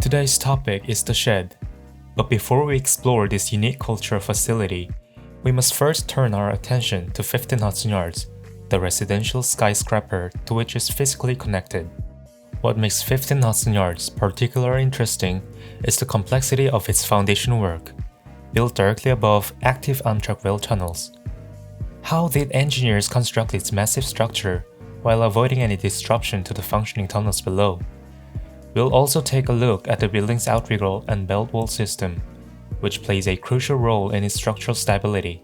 Today's topic is the shed. But before we explore this unique cultural facility, we must first turn our attention to 15 Hudson Yards, the residential skyscraper to which is physically connected. What makes 15 Hudson Yards particularly interesting is the complexity of its foundation work, built directly above active Amtrak rail tunnels. How did engineers construct its massive structure while avoiding any disruption to the functioning tunnels below? We'll also take a look at the building's outrigger and belt wall system, which plays a crucial role in its structural stability.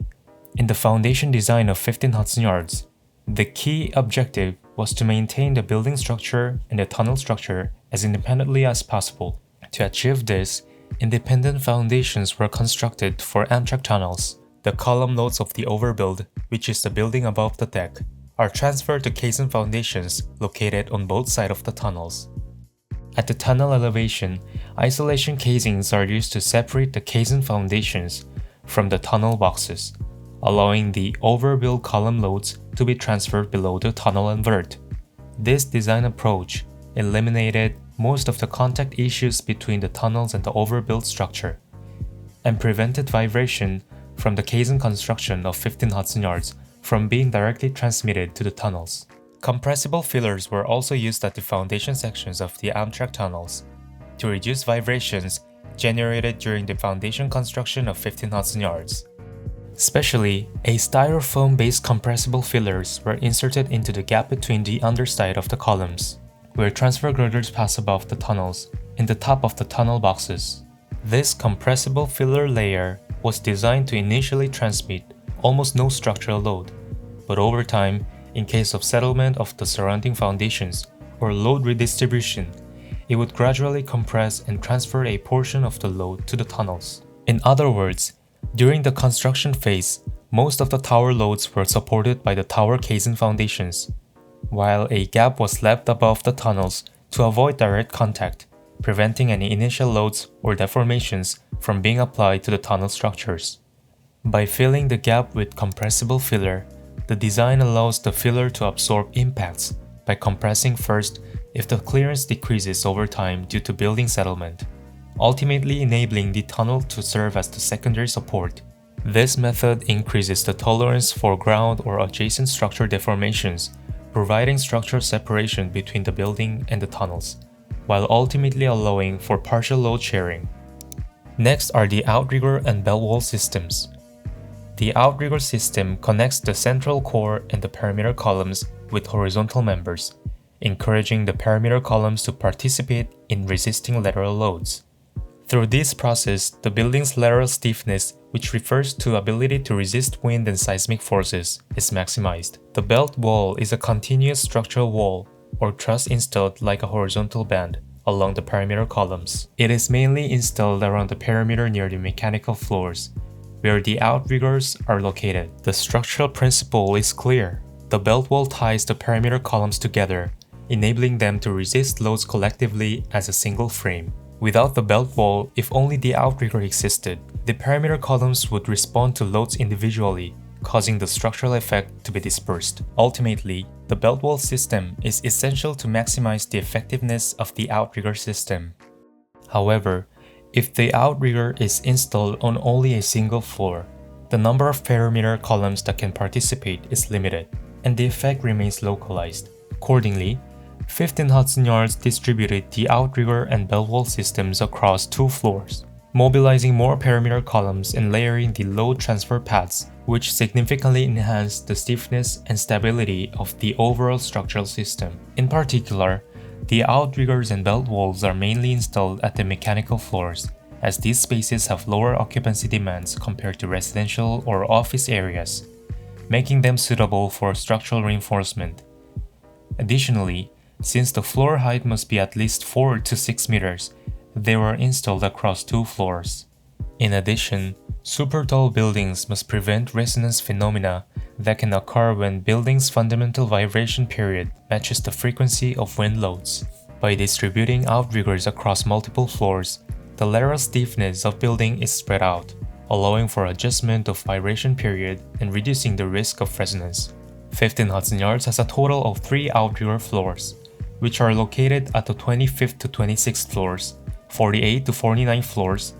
In the foundation design of 15 Hudson Yards, the key objective was to maintain the building structure and the tunnel structure as independently as possible. To achieve this, independent foundations were constructed for Amtrak tunnels. The column loads of the overbuild, which is the building above the deck, are transferred to caisson foundations located on both sides of the tunnels. At the tunnel elevation, isolation casings are used to separate the caisson foundations from the tunnel boxes, allowing the overbuild column loads to be transferred below the tunnel and vert. This design approach eliminated most of the contact issues between the tunnels and the overbuilt structure, and prevented vibration from the caisson construction of 15 Hudson Yards from being directly transmitted to the tunnels. Compressible fillers were also used at the foundation sections of the Amtrak tunnels to reduce vibrations generated during the foundation construction of 15 Hudson Yards. Especially, a styrofoam-based compressible fillers were inserted into the gap between the underside of the columns, where transfer girders pass above the tunnels, in the top of the tunnel boxes. This compressible filler layer was designed to initially transmit almost no structural load, but over time, in case of settlement of the surrounding foundations or load redistribution, it would gradually compress and transfer a portion of the load to the tunnels. In other words, during the construction phase, most of the tower loads were supported by the tower caisson foundations, while a gap was left above the tunnels to avoid direct contact, preventing any initial loads or deformations from being applied to the tunnel structures. By filling the gap with compressible filler, the design allows the filler to absorb impacts by compressing first if the clearance decreases over time due to building settlement, ultimately enabling the tunnel to serve as the secondary support. This method increases the tolerance for ground or adjacent structure deformations, providing structural separation between the building and the tunnels, while ultimately allowing for partial load sharing. Next are the outrigger and belt wall systems. The outrigger system connects the central core and the perimeter columns with horizontal members, encouraging the perimeter columns to participate in resisting lateral loads. Through this process, the building's lateral stiffness, which refers to ability to resist wind and seismic forces, is maximized. The belt wall is a continuous structural wall or truss installed like a horizontal band along the perimeter columns. It is mainly installed around the perimeter near the mechanical floors, where the outriggers are located. The structural principle is clear. The belt wall ties the perimeter columns together, enabling them to resist loads collectively as a single frame. Without the belt wall, if only the outrigger existed, the perimeter columns would respond to loads individually, causing the structural effect to be dispersed. Ultimately, the belt wall system is essential to maximize the effectiveness of the outrigger system. However, if the outrigger is installed on only a single floor, the number of perimeter columns that can participate is limited, and the effect remains localized. Accordingly, 15 Hudson Yards distributed the outrigger and belt wall systems across 2 floors, mobilizing more perimeter columns and layering the load transfer paths, which significantly enhanced the stiffness and stability of the overall structural system. In particular, the outriggers and belt walls are mainly installed at the mechanical floors, as these spaces have lower occupancy demands compared to residential or office areas, making them suitable for structural reinforcement. Additionally, since the floor height must be at least 4 to 6 meters, they were installed across 2 floors. In addition, super tall buildings must prevent resonance phenomena that can occur when building's fundamental vibration period matches the frequency of wind loads. By distributing outriggers across multiple floors, the lateral stiffness of building is spread out, allowing for adjustment of vibration period and reducing the risk of resonance. 15 Hudson Yards has a total of 3 outrigger floors, which are located at the 25th to 26th floors, 48 to 49 floors,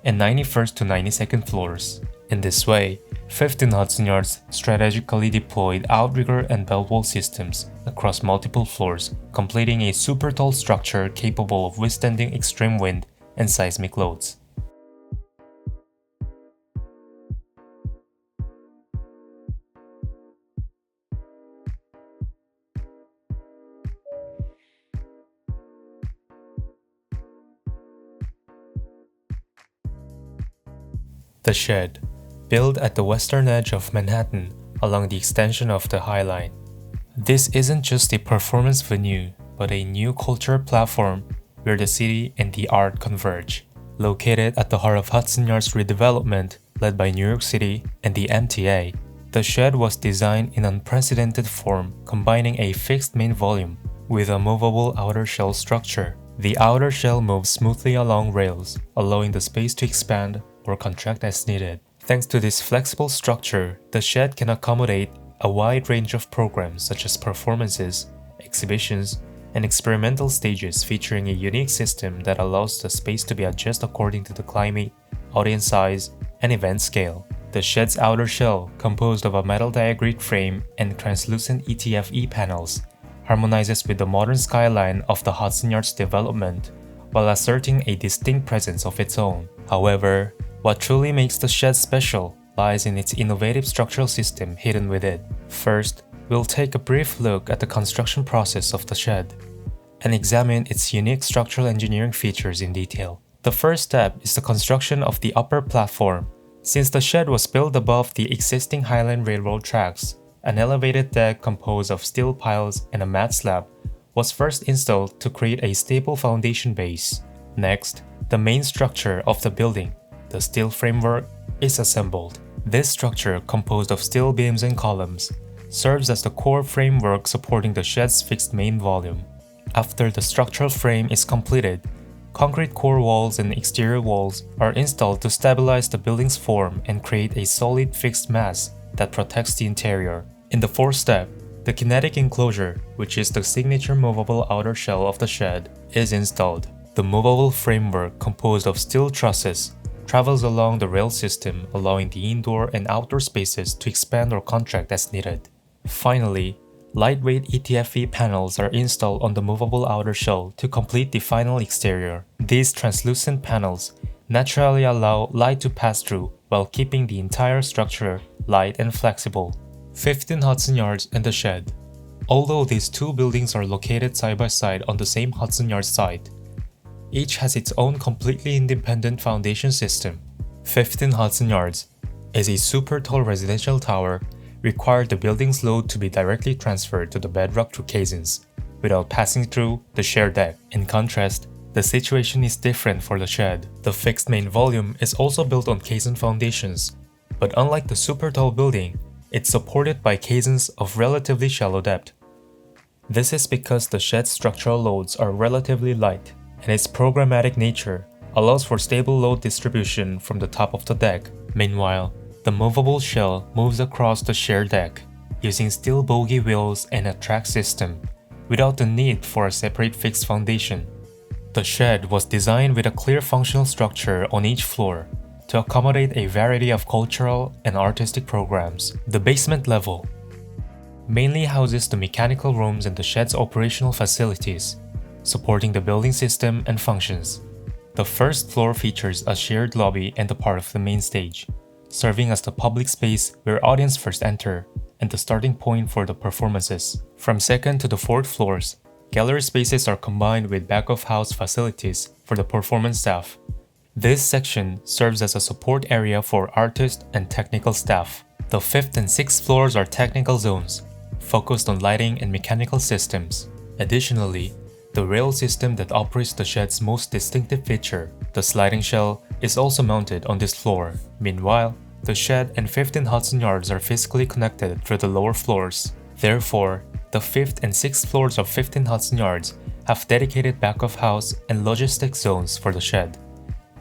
and 91st to 92nd floors. In this way, 15 Hudson Yards strategically deployed outrigger and belt wall systems across multiple floors, completing a super tall structure capable of withstanding extreme wind and seismic loads. The Shed, built at the western edge of Manhattan along the extension of the High Line. This isn't just a performance venue, but a new culture platform where the city and the art converge. Located at the heart of Hudson Yards redevelopment led by New York City and the MTA, the Shed was designed in unprecedented form, combining a fixed main volume with a movable outer shell structure. The outer shell moves smoothly along rails, allowing the space to expand or contract as needed. Thanks to this flexible structure, the Shed can accommodate a wide range of programs such as performances, exhibitions, and experimental stages, featuring a unique system that allows the space to be adjusted according to the climate, audience size, and event scale. The Shed's outer shell, composed of a metal diagrate frame and translucent ETFE panels, harmonizes with the modern skyline of the Hudson Yards development while asserting a distinct presence of its own. However, what truly makes the Shed special lies in its innovative structural system hidden with it. First, we'll take a brief look at the construction process of the Shed and examine its unique structural engineering features in detail. The first step is the construction of the upper platform. Since the Shed was built above the existing Highline Railroad tracks, an elevated deck composed of steel piles and a mat slab was first installed to create a stable foundation base. Next, the main structure of the building, the steel framework, is assembled. This structure, composed of steel beams and columns, serves as the core framework supporting the Shed's fixed main volume. After the structural frame is completed, concrete core walls and exterior walls are installed to stabilize the building's form and create a solid fixed mass that protects the interior. In the fourth step, the kinetic enclosure, which is the signature movable outer shell of the Shed, is installed. The movable framework, composed of steel trusses, travels along the rail system, allowing the indoor and outdoor spaces to expand or contract as needed. Finally, lightweight ETFE panels are installed on the movable outer shell to complete the final exterior. These translucent panels naturally allow light to pass through while keeping the entire structure light and flexible. 15 Hudson Yards and the Shed. Although these two buildings are located side by side on the same Hudson Yards site, each has its own completely independent foundation system. 15 Hudson Yards is a super tall residential tower required the building's load to be directly transferred to the bedrock through caissons, without passing through the shear deck. In contrast, the situation is different for the Shed. The fixed main volume is also built on caisson foundations, but unlike the super tall building, it's supported by caissons of relatively shallow depth. This is because the Shed's structural loads are relatively light, and its programmatic nature allows for stable load distribution from the top of the deck. Meanwhile, the movable shell moves across the shear deck using steel bogie wheels and a track system without the need for a separate fixed foundation. The Shed was designed with a clear functional structure on each floor to accommodate a variety of cultural and artistic programs. The basement level mainly houses the mechanical rooms and the Shed's operational facilities, supporting the building system and functions. The first floor features a shared lobby and a part of the main stage, serving as the public space where audience first enter and the starting point for the performances. From second to the fourth floors, gallery spaces are combined with back-of-house facilities for the performance staff. This section serves as a support area for artists and technical staff. The fifth and sixth floors are technical zones, focused on lighting and mechanical systems. Additionally, the rail system that operates the Shed's most distinctive feature, the sliding shell, is also mounted on this floor. Meanwhile, the Shed and 15 Hudson Yards are physically connected through the lower floors. Therefore, the 5th and 6th floors of 15 Hudson Yards have dedicated back-of-house and logistics zones for the Shed,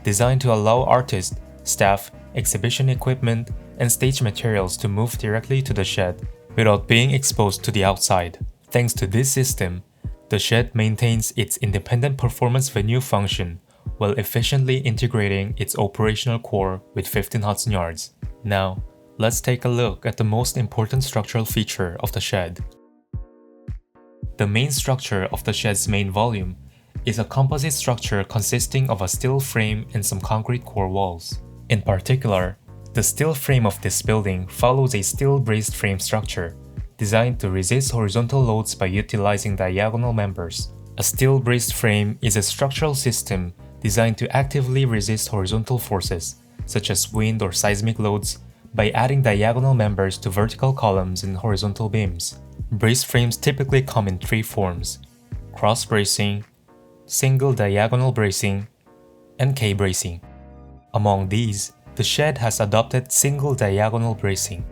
designed to allow artists, staff, exhibition equipment, and stage materials to move directly to the Shed without being exposed to the outside. Thanks to this system, the Shed maintains its independent performance venue function while efficiently integrating its operational core with 15 Hudson Yards. Now, let's take a look at the most important structural feature of the shed. The main structure of the shed's main volume is a composite structure consisting of a steel frame and some concrete core walls. In particular, the steel frame of this building follows a steel braced frame structure designed to resist horizontal loads by utilizing diagonal members. A steel braced frame is a structural system designed to actively resist horizontal forces, such as wind or seismic loads, by adding diagonal members to vertical columns and horizontal beams. Braced frames typically come in three forms: cross bracing, single diagonal bracing, and K-bracing. Among these, the shed has adopted single diagonal bracing.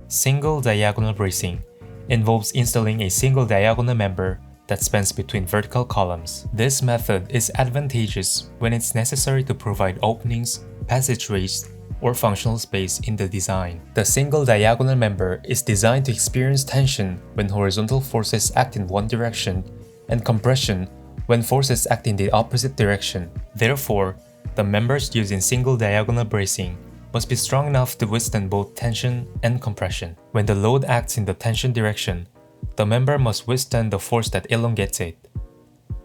Single diagonal bracing involves installing a single diagonal member that spans between vertical columns. This method is advantageous when it's necessary to provide openings, passageways, or functional space in the design. The single diagonal member is designed to experience tension when horizontal forces act in one direction and compression when forces act in the opposite direction. Therefore, the members used in single diagonal bracing must be strong enough to withstand both tension and compression. When the load acts in the tension direction, the member must withstand the force that elongates it.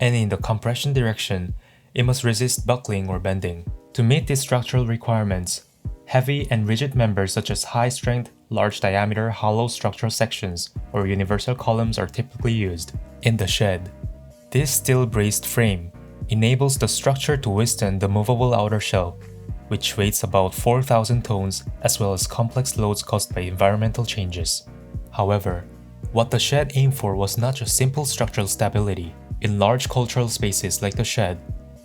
And in the compression direction, it must resist buckling or bending. To meet these structural requirements, heavy and rigid members such as high-strength, large-diameter hollow structural sections or universal columns are typically used. In the shed, this steel-braced frame enables the structure to withstand the movable outer shell, which weighs about 4,000 tons, as well as complex loads caused by environmental changes. However, what the shed aimed for was not just simple structural stability. In large cultural spaces like the shed,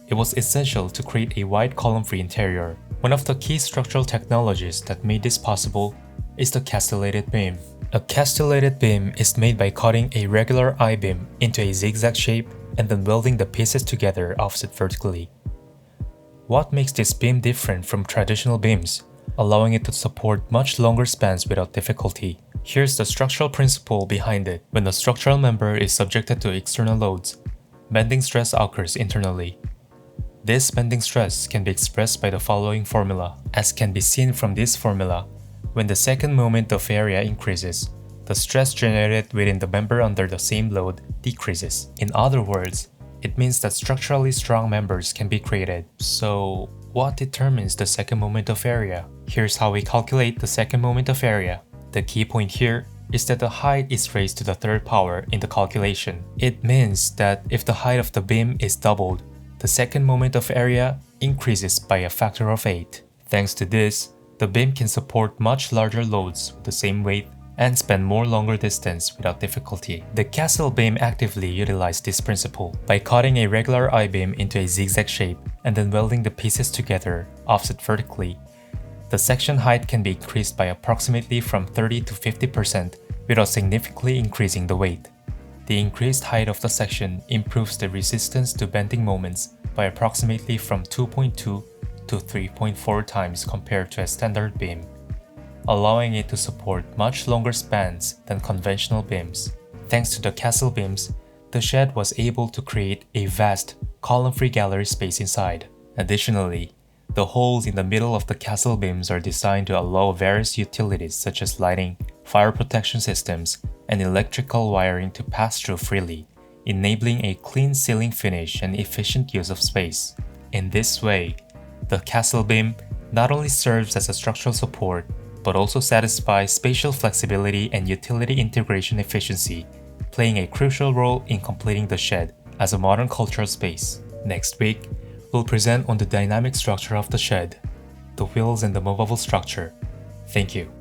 it was essential to create a wide column-free interior. One of the key structural technologies that made this possible is the castellated beam. A castellated beam is made by cutting a regular I-beam into a zigzag shape and then welding the pieces together offset vertically. What makes this beam different from traditional beams, allowing it to support much longer spans without difficulty? Here's the structural principle behind it. When the structural member is subjected to external loads, bending stress occurs internally. This bending stress can be expressed by the following formula. As can be seen from this formula, when the second moment of area increases, the stress generated within the member under the same load decreases. In other words, it means that structurally strong members can be created. So, what determines the second moment of area? Here's how we calculate the second moment of area. The key point here is that the height is raised to the third power in the calculation. It means that if the height of the beam is doubled, the second moment of area increases by a factor of 8. Thanks to this, the beam can support much larger loads with the same weight and span more longer distance without difficulty. The castle beam actively utilized this principle by cutting a regular I-beam into a zigzag shape and then welding the pieces together, offset vertically. The section height can be increased by approximately from 30 to 50% without significantly increasing the weight. The increased height of the section improves the resistance to bending moments by approximately from 2.2 to 3.4 times compared to a standard beam, allowing it to support much longer spans than conventional beams. Thanks to the castle beams, the shed was able to create a vast, column-free gallery space inside. Additionally, the holes in the middle of the castle beams are designed to allow various utilities such as lighting, fire protection systems, and electrical wiring to pass through freely, enabling a clean ceiling finish and efficient use of space. In this way, the castle beam not only serves as a structural support, but also satisfies spatial flexibility and utility integration efficiency, playing a crucial role in completing the shed as a modern cultural space. Next week, we'll present on the dynamic structure of the shed, the wheels and the movable structure. Thank you.